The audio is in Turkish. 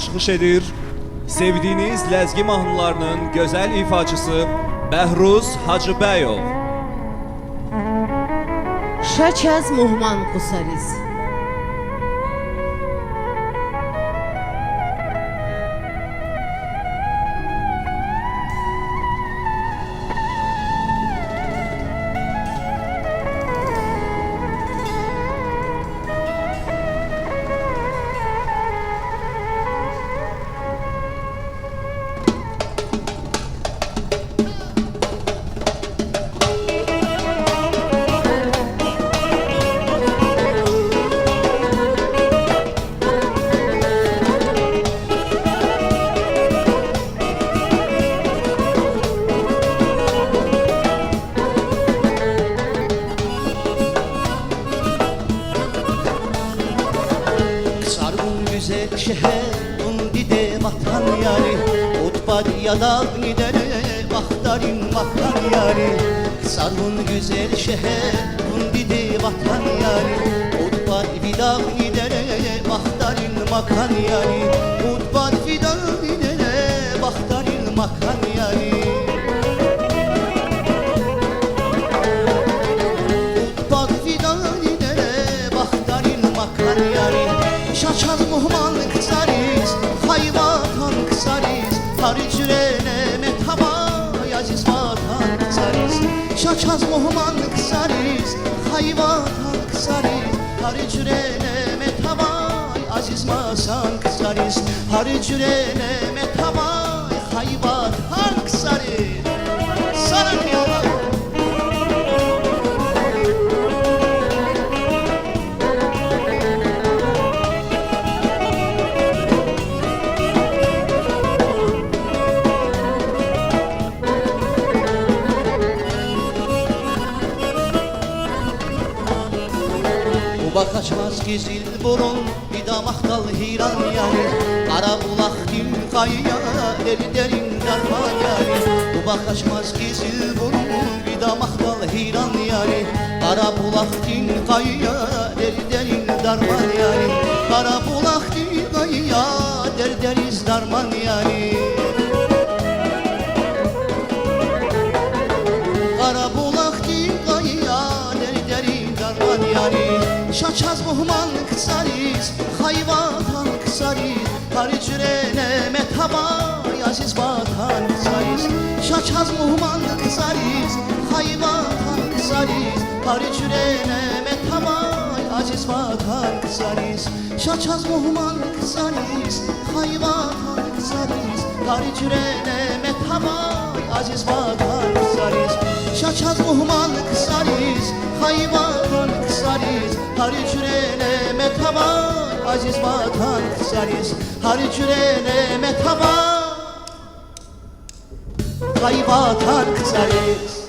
çıxış edir. Sevdiyiniz ləzgi mahnılarının gözəl ifaçısı Bəhruz Hacıbəyov. Şəkəz Muhman Qusariz. Güzel şehir undi de vatan yari Utbad yadag nidere baktarin vatan yari Sarvun güzel şehir undi de vatan yari Utbad vidag nidere baktarin makan yari Utbad vidag nidere baktarin makan yari Utbad vidag nidere baktarin makan yari Şaçaz muhman kısariz, hayvatan kısariz Haricrene metaba, aziz vatan kısariz Şaçaz muhman kısariz, hayvatan kısariz Haricrene metaba, aziz masan kısariz Haricrene metaba, hayvatan kısariz Sarın yalan Bak açmaz gizil burun bir damaktal hiran yani Kara bulak dil kayya deli derin darman yani Bu bak açmaz gizil burun bir damaktal hiran yani Kara bulak dil kayya deli derin darman yani Kara bulak dil kayya deli deriz darman yani Kara bulak dil kayya deli derin darman yani Şaçaz muhman kısariz, hayvatan kısariz Haricrene metaba, aziz vatan kısariz Şaçaz muhman kısariz, hayvatan kısariz Haricrene metaba, aziz vatan kısariz Şaçaz muhman kısariz, hayvatan kısariz Haricrene metaba, aziz vatan kısariz Şaçaz muhman kısariz, hayvatan kısariz Haricrene metaba, aziz vatan kısariz Haricrene metaba, hayvatan kısariz